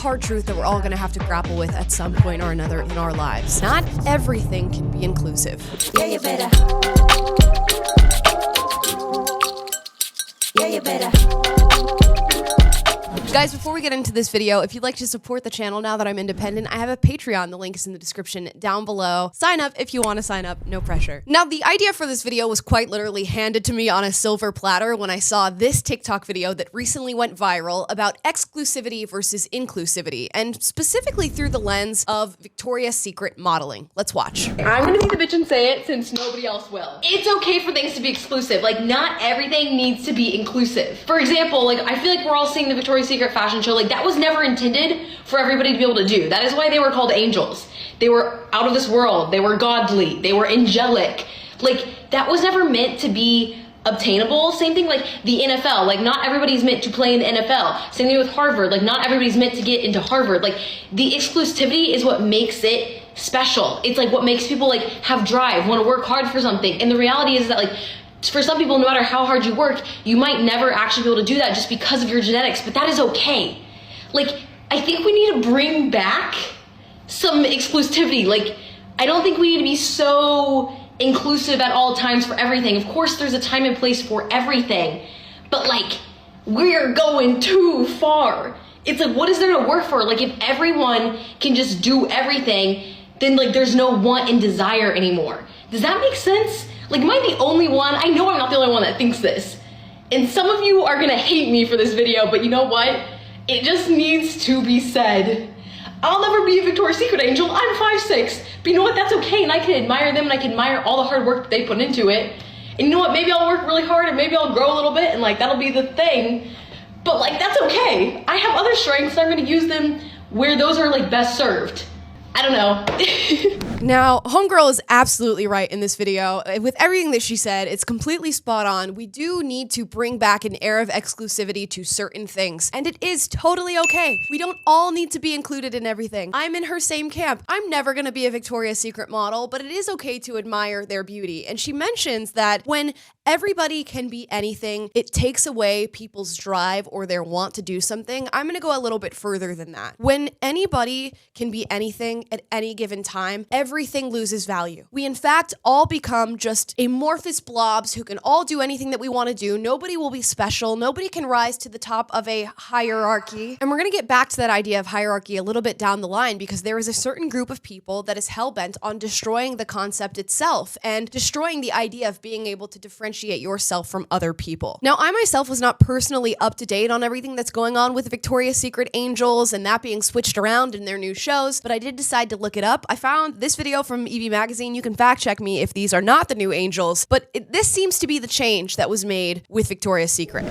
hard truth that we're all gonna have to grapple with at some point or another in our lives. Not everything can be inclusive. Yeah, you better. Yeah, you better. Guys, before we get into this video, if you'd like to support the channel now that I'm independent, I have a Patreon. The link is in the description down below. Sign up if you want to sign up, no pressure. Now, the idea for this video was quite literally handed to me on a silver platter when I saw this TikTok video that recently went viral about exclusivity versus inclusivity, and specifically through the lens of Victoria's Secret modeling. Let's watch. I'm gonna be the bitch and say it since nobody else will. It's okay for things to be exclusive. Like, not everything needs to be inclusive. For example, like, I feel like we're all seeing the Victoria's Secret fashion show. Like, that was never intended for everybody to be able to do. That is why they were called angels. They were out of this world. They were godly. They were angelic. Like, that was never meant to be obtainable. Same thing like the NFL. Like, not everybody's meant to play in the NFL. Same thing with Harvard. Like, not everybody's meant to get into Harvard. Like, the exclusivity is what makes it special. It's like what makes people like have drive, want to work hard for something. And the reality is that, like, for some people, no matter how hard you work, you might never actually be able to do that just because of your genetics, but that is okay. Like, I think we need to bring back some exclusivity. Like, I don't think we need to be so inclusive at all times for everything. Of course, there's a time and place for everything, but like, we're going too far. It's like, what is there to work for? Like, if everyone can just do everything, then like, there's no want and desire anymore. Does that make sense? Like, am I the only one? I know I'm not the only one that thinks this. And some of you are gonna hate me for this video, but you know what? It just needs to be said. I'll never be a Victoria's Secret angel. I'm 5'6", but you know what? That's okay, and I can admire them, and I can admire all the hard work that they put into it. And you know what? Maybe I'll work really hard, and maybe I'll grow a little bit, and like, that'll be the thing. But like, that's okay. I have other strengths, and I'm gonna use them where those are like best served. I don't know. Now, Homegirl is absolutely right in this video. With everything that she said, it's completely spot on. We do need to bring back an air of exclusivity to certain things, and it is totally okay. We don't all need to be included in everything. I'm in her same camp. I'm never gonna be a Victoria's Secret model, but it is okay to admire their beauty. And she mentions that when everybody can be anything, it takes away people's drive or their want to do something. I'm gonna go a little bit further than that. When anybody can be anything at any given time, everything loses value. We in fact all become just amorphous blobs who can all do anything that we want to do. Nobody will be special. Nobody can rise to the top of a hierarchy. And we're gonna get back to that idea of hierarchy a little bit down the line, because there is a certain group of people that is hell-bent on destroying the concept itself and destroying the idea of being able to differentiate yourself from other people. Now, I myself was not personally up to date on everything that's going on with Victoria's Secret angels and that being switched around in their new shows, but I did decide to look it up. I found this video from Evie Magazine. You can fact check me if these are not the new angels, but this seems to be the change that was made with Victoria's Secret.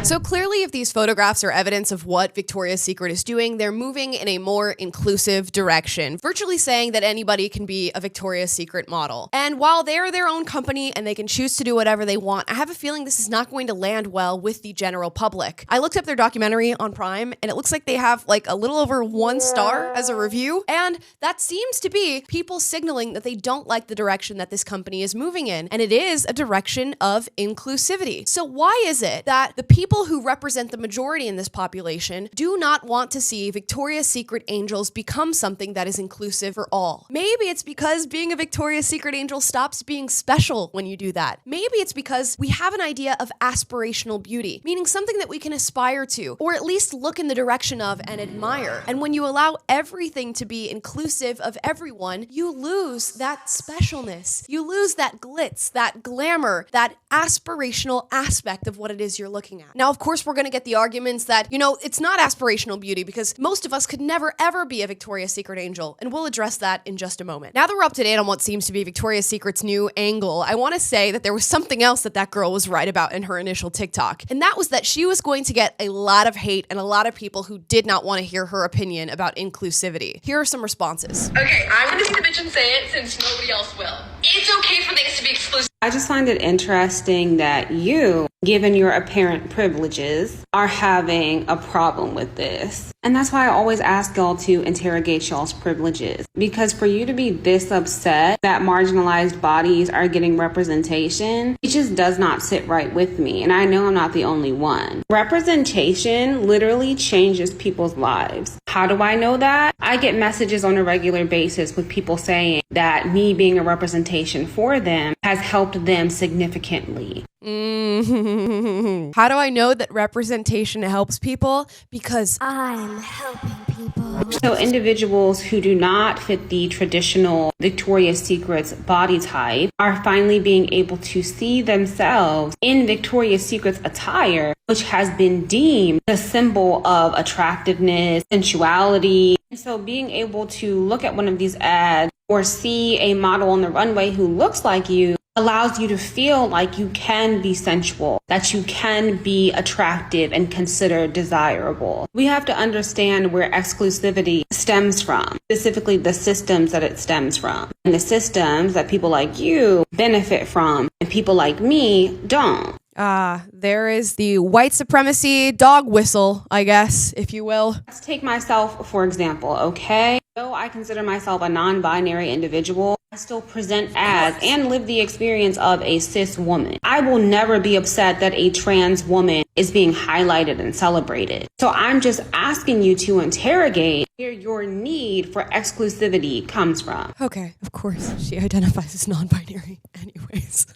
So clearly, if these photographs are evidence of what Victoria's Secret is doing, they're moving in a more inclusive direction, virtually saying that anybody can be a Victoria's Secret model. And while they're their own company and they can choose to do whatever they want, I have a feeling this is not going to land well with the general public. I looked up their documentary on Prime, and it looks like they have like a little over 1 star as a review, and that seems to be people signaling that they don't like the direction that this company is moving in, and it is a direction of inclusivity. So why is it that the people who represent the majority in this population do not want to see Victoria's Secret angels become something that is inclusive for all? Maybe it's because being a Victoria's Secret angel stops being special when you do that. Maybe it's because we have an idea of aspirational beauty, meaning something that we can aspire to, or at least look in the direction of and admire. And when you allow everything to be inclusive of everyone, you lose that specialness. You lose that glitz, that glamour, that aspirational aspect of what it is you're looking at. Now, of course, we're going to get the arguments that, you know, it's not aspirational beauty because most of us could never, ever be a Victoria's Secret angel, and we'll address that in just a moment. Now that we're up to date on what seems to be Victoria's Secret's new angle, I want to say that there was something else that girl was right about in her initial TikTok, and that was that she was going to get a lot of hate and a lot of people who did not want to hear her opinion about inclusivity. Here are some responses. Okay, I'm gonna be the bitch and say it since nobody else will. It's okay for things to be exclusive. I just find it interesting that you, given your apparent privileges, are having a problem with this. And that's why I always ask y'all to interrogate y'all's privileges. Because for you to be this upset that marginalized bodies are getting representation, it just does not sit right with me. And I know I'm not the only one. Representation literally changes people's lives. How do I know that? I get messages on a regular basis with people saying that me being a representation for them has helped them significantly. How do I know that representation helps people? Because I'm helping people. So individuals who do not fit the traditional Victoria's Secret's body type are finally being able to see themselves in Victoria's Secret's attire, which has been deemed a symbol of attractiveness, sensuality. And so being able to look at one of these ads or see a model on the runway who looks like you allows you to feel like you can be sensual, that you can be attractive and considered desirable. We have to understand where exclusivity stems from, specifically the systems that it stems from, and the systems that people like you benefit from and people like me don't. There is the white supremacy dog whistle, I guess, if you will. Let's take myself, for example, okay? Though I consider myself a non-binary individual, I still present as and live the experience of a cis woman. I will never be upset that a trans woman is being highlighted and celebrated. So I'm just asking you to interrogate where your need for exclusivity comes from. Okay, of course, she identifies as non-binary anyways.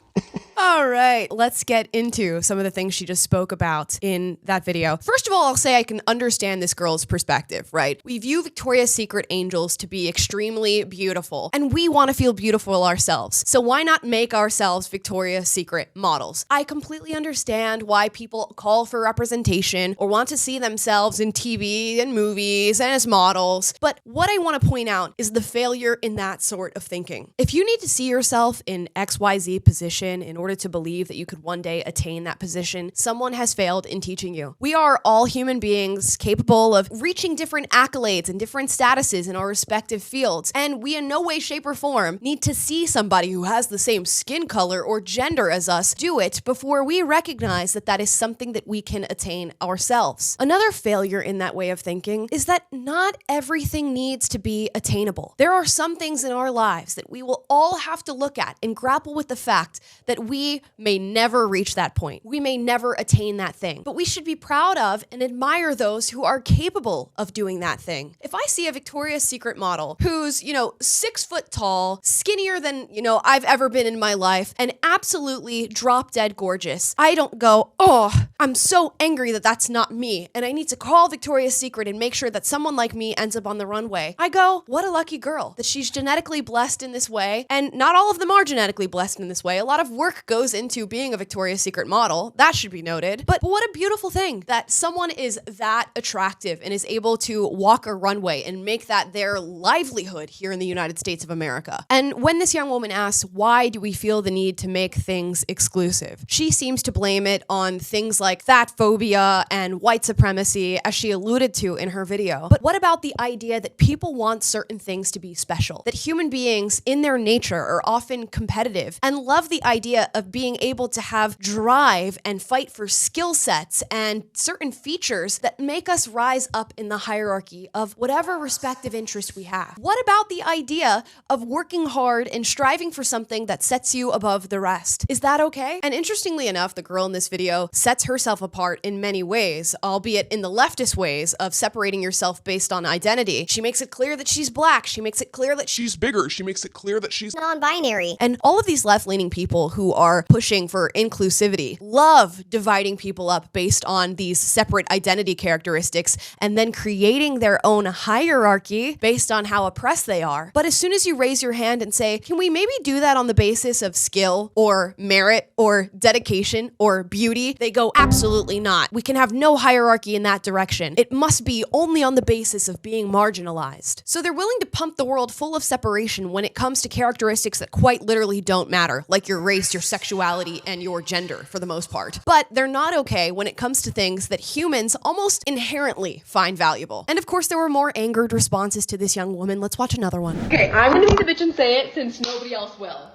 All right, let's get into some of the things she just spoke about in that video. First of all, I'll say I can understand this girl's perspective, right? We view Victoria's Secret angels to be extremely beautiful, and we want to feel beautiful ourselves. So why not make ourselves Victoria's Secret models? I completely understand why people call for representation or want to see themselves in TV and movies and as models, but what I want to point out is the failure in that sort of thinking. If you need to see yourself in XYZ position in order to believe that you could one day attain that position, someone has failed in teaching you. We are all human beings capable of reaching different accolades and different statuses in our respective fields, and we in no way, shape, or form need to see somebody who has the same skin color or gender as us do it before we recognize that that is something that we can attain ourselves. Another failure in that way of thinking is that not everything needs to be attainable. There are some things in our lives that we will all have to look at and grapple with the fact that we may never reach that point. We may never attain that thing, but we should be proud of and admire those who are capable of doing that thing. If I see a Victoria's Secret model who's, 6 foot tall, skinnier than, I've ever been in my life, and absolutely drop dead gorgeous, I don't go, oh, I'm so angry that that's not me, and I need to call Victoria's Secret and make sure that someone like me ends up on the runway. I go, what a lucky girl that she's genetically blessed in this way, and not all of them are genetically blessed in this way. A lot of work goes into being a Victoria's Secret model. That should be noted. But what a beautiful thing that someone is that attractive and is able to walk a runway and make that their livelihood here in the United States of America. And when this young woman asks, why do we feel the need to make things exclusive? She seems to blame it on things like fat phobia and white supremacy, as she alluded to in her video. But what about the idea that people want certain things to be special? That human beings in their nature are often competitive and love the idea of being able to have drive and fight for skill sets and certain features that make us rise up in the hierarchy of whatever respective interest we have. What about the idea of working hard and striving for something that sets you above the rest? Is that okay? And interestingly enough, the girl in this video sets herself apart in many ways, albeit in the leftist ways of separating yourself based on identity. She makes it clear that she's black. She makes it clear that she's bigger. She makes it clear that she's non-binary. And all of these left-leaning people who are pushing for inclusivity love dividing people up based on these separate identity characteristics and then creating their own hierarchy based on how oppressed they are. But as soon as you raise your hand and say, can we maybe do that on the basis of skill or merit or dedication or beauty? They go, absolutely not. We can have no hierarchy in that direction. It must be only on the basis of being marginalized. So they're willing to pump the world full of separation when it comes to characteristics that quite literally don't matter, like your race, your sexuality, and your gender for the most part. But they're not okay when it comes to things that humans almost inherently find valuable. And of course, there were more angered responses to this young woman. Let's watch another one. Okay, I'm gonna be the bitch and say it since nobody else will.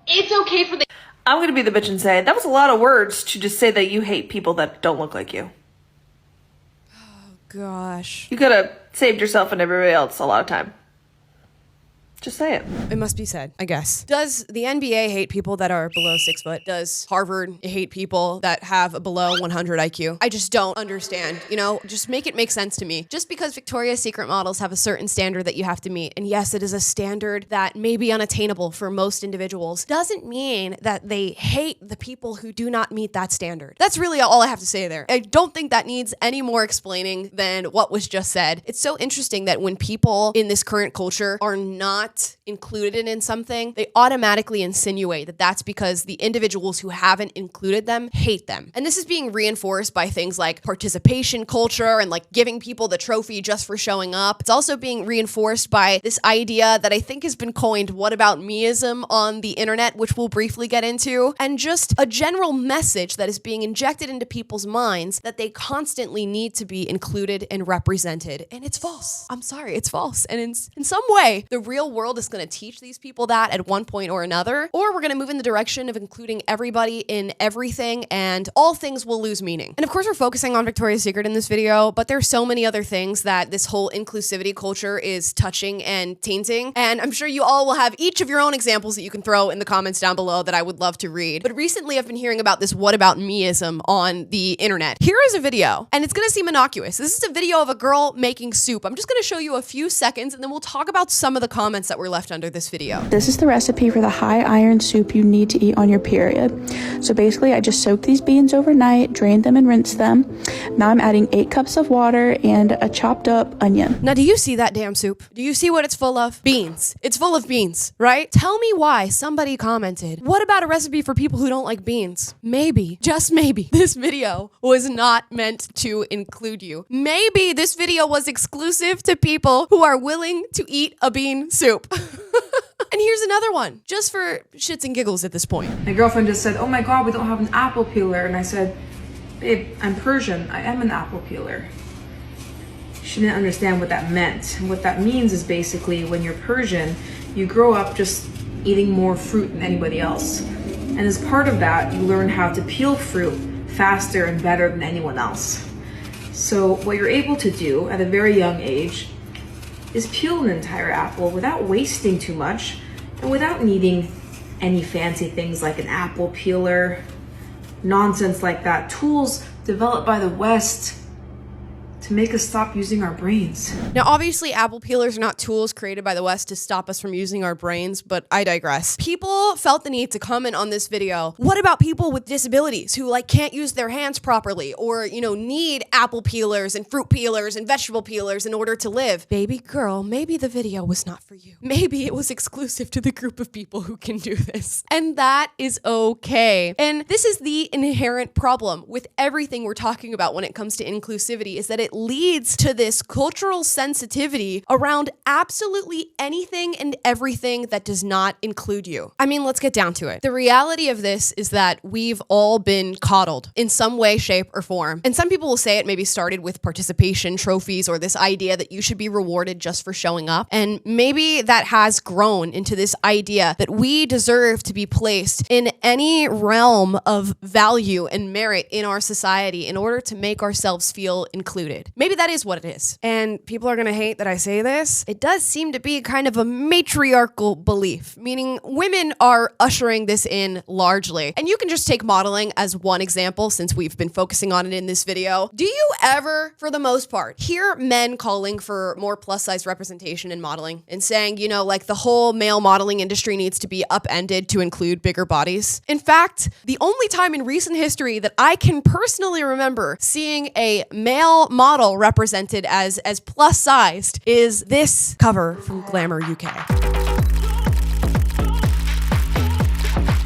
It's okay for things. I'm gonna be the bitch and say, that was a lot of words to just say that you hate people that don't look like you. Gosh. You could have saved yourself and everybody else a lot of time. Just say it. It must be said, I guess. Does the NBA hate people that are below 6 foot? Does Harvard hate people that have a below 100 IQ? I just don't understand. You know, just make it make sense to me. Just because Victoria's Secret models have a certain standard that you have to meet, and yes, it is a standard that may be unattainable for most individuals, doesn't mean that they hate the people who do not meet that standard. That's really all I have to say there. I don't think that needs any more explaining than what was just said. It's so interesting that when people in this current culture are not included in something, they automatically insinuate that that's because the individuals who haven't included them hate them. And this is being reinforced by things like participation culture and like giving people the trophy just for showing up. It's also being reinforced by this idea that I think has been coined what-about-meism on the internet, which we'll briefly get into, and just a general message that is being injected into people's minds that they constantly need to be included and represented. And it's false. I'm sorry, it's false. And in some way, the real world is going to teach these people that at one point or another, or we're going to move in the direction of including everybody in everything and all things will lose meaning. And of course, we're focusing on Victoria's Secret in this video, but there's so many other things that this whole inclusivity culture is touching and tainting. And I'm sure you all will have each of your own examples that you can throw in the comments down below that I would love to read. But recently I've been hearing about this what-about-meism on the internet. Here is a video, and it's going to seem innocuous. This is a video of a girl making soup. I'm just going to show you a few seconds and then we'll talk about some of the comments that were left under this video. This is the recipe for the high iron soup you need to eat on your period. So basically I just soaked these beans overnight, drained them and rinsed them. Now I'm adding 8 cups of water and a chopped up onion. Now, do you see that damn soup? Do you see what it's full of? Beans. It's full of beans, right? Tell me why somebody commented, what about a recipe for people who don't like beans? Maybe, just maybe, this video was not meant to include you. Maybe this video was exclusive to people who are willing to eat a bean soup. And here's another one, just for shits and giggles at this point. My girlfriend just said, oh my God, we don't have an apple peeler. And I said, babe, I'm Persian. I am an apple peeler. She didn't understand what that meant. And what that means is basically when you're Persian, you grow up just eating more fruit than anybody else. And as part of that, you learn how to peel fruit faster and better than anyone else. So what you're able to do at a very young age is peel an entire apple without wasting too much and without needing any fancy things like an apple peeler, nonsense like that. Tools developed by the West to make us stop using our brains. Now, obviously, apple peelers are not tools created by the West to stop us from using our brains, but I digress. People felt the need to comment on this video. What about people with disabilities who can't use their hands properly or, need apple peelers and fruit peelers and vegetable peelers in order to live? Baby girl, maybe the video was not for you. Maybe it was exclusive to the group of people who can do this. And that is okay. And this is the inherent problem with everything we're talking about when it comes to inclusivity, is that it leads to this cultural sensitivity around absolutely anything and everything that does not include you. I mean, let's get down to it. The reality of this is that we've all been coddled in some way, shape, or form. And some people will say it maybe started with participation trophies or this idea that you should be rewarded just for showing up. And maybe that has grown into this idea that we deserve to be placed in any realm of value and merit in our society in order to make ourselves feel included. Maybe that is what it is. And people are going to hate that I say this. It does seem to be kind of a matriarchal belief, meaning women are ushering this in largely. And you can just take modeling as one example since we've been focusing on it in this video. Do you ever, for the most part, hear men calling for more plus size representation in modeling and saying, the whole male modeling industry needs to be upended to include bigger bodies? In fact, the only time in recent history that I can personally remember seeing a male model represented as plus sized is this cover from Glamour UK.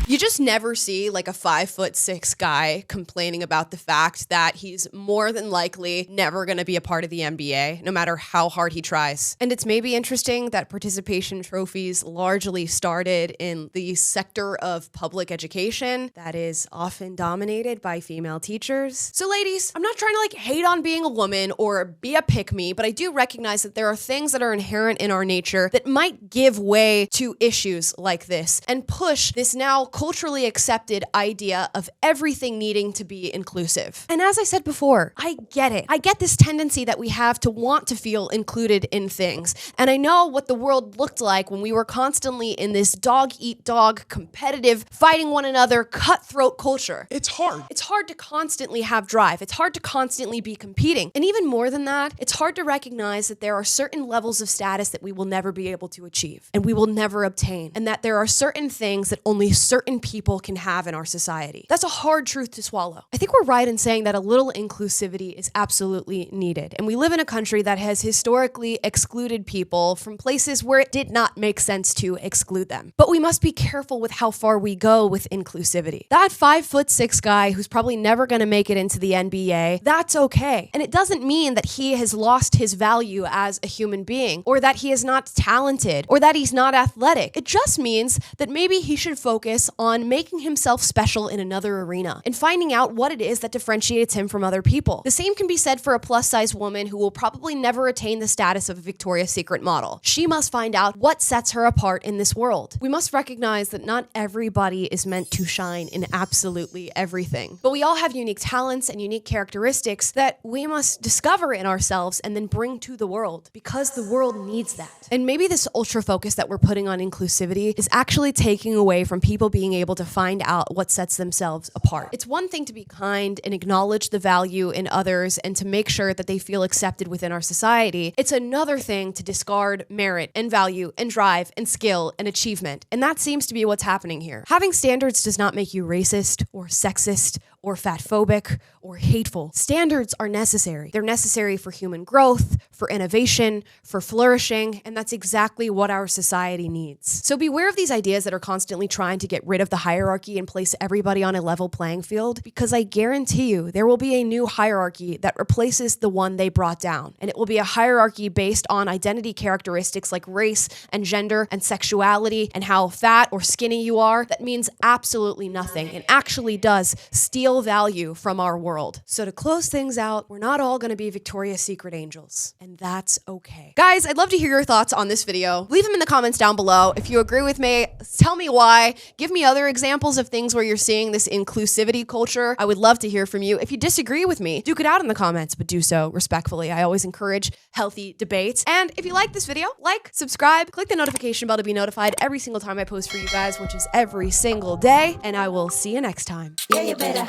You just never see like a 5'6" guy complaining about the fact that he's more than likely never going to be a part of the NBA, no matter how hard he tries. And it's maybe interesting that participation trophies largely started in the sector of public education that is often dominated by female teachers. So ladies, I'm not trying to like hate on being a woman or be a pick-me, but I do recognize that there are things that are inherent in our nature that might give way to issues like this and push this now culturally accepted idea of everything needing to be inclusive. And as I said before, I get it. I get this tendency that we have to want to feel included in things. And I know what the world looked like when we were constantly in this dog-eat-dog, competitive, fighting one another, cutthroat culture. It's hard. It's hard to constantly have drive. It's hard to constantly be competing. And even more than that, it's hard to recognize that there are certain levels of status that we will never be able to achieve and we will never obtain. And that there are certain things that only certain people can have in our society. That's a hard truth to swallow. I think we're right in saying that a little inclusivity is absolutely needed. And we live in a country that has historically excluded people from places where it did not make sense to exclude them. But we must be careful with how far we go with inclusivity. That 5'6" guy who's probably never going to make it into the NBA, that's okay. And it doesn't mean that he has lost his value as a human being, or that he is not talented, or that he's not athletic. It just means that maybe he should focus on making himself special in another arena and finding out what it is that differentiates him from other people. The same can be said for a plus-size woman who will probably never attain the status of a Victoria's Secret model. She must find out what sets her apart in this world. We must recognize that not everybody is meant to shine in absolutely everything, but we all have unique talents and unique characteristics that we must discover in ourselves and then bring to the world, because the world needs that. And maybe this ultra focus that we're putting on inclusivity is actually taking away from people being able to find out what sets themselves apart. It's one thing to be kind and acknowledge the value in others and to make sure that they feel accepted within our society. It's another thing to discard merit and value and drive and skill and achievement. And that seems to be what's happening here. Having standards does not make you racist or sexist or fatphobic or hateful. Standards are necessary. They're necessary for human growth, for innovation, for flourishing, and that's exactly what our society needs. So beware of these ideas that are constantly trying to get rid of the hierarchy and place everybody on a level playing field, because I guarantee you there will be a new hierarchy that replaces the one they brought down. And it will be a hierarchy based on identity characteristics like race and gender and sexuality and how fat or skinny you are. That means absolutely nothing and actually does steal value from our world. So to close things out, we're not all going to be Victoria's Secret angels, and that's okay. Guys, I'd love to hear your thoughts on this video. Leave them in the comments down below. If you agree with me, tell me why. Give me other examples of things where you're seeing this inclusivity culture. I would love to hear from you. If you disagree with me, duke it out in the comments, but do so respectfully. I always encourage healthy debates. And if you like this video, like, subscribe, click the notification bell to be notified every single time I post for you guys, which is every single day, and I will see you next time. Yeah, you better.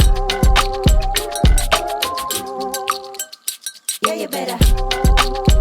Yeah, you better.